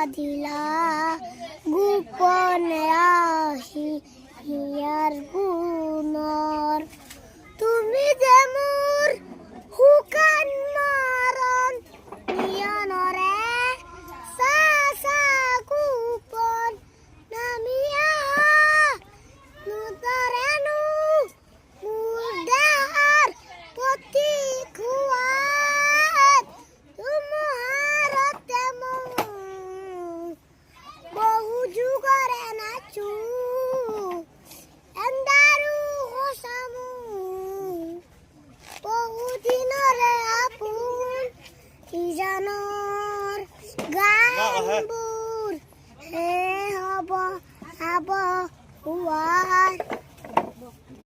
বাঁধিলা গোপনে আহি হিয়ার গুণর তুমি যে মোর হুকান মরণ নিয়নরে সাসা গোপন নামিয়া নুতরেনু মুদার পতি খুয়াত তুমহারতে বহু যুগরে নাচু এন্দারু হোসামু বহু দিনরে আপুন কি জানর গানবুর হে হব হব হুয়ার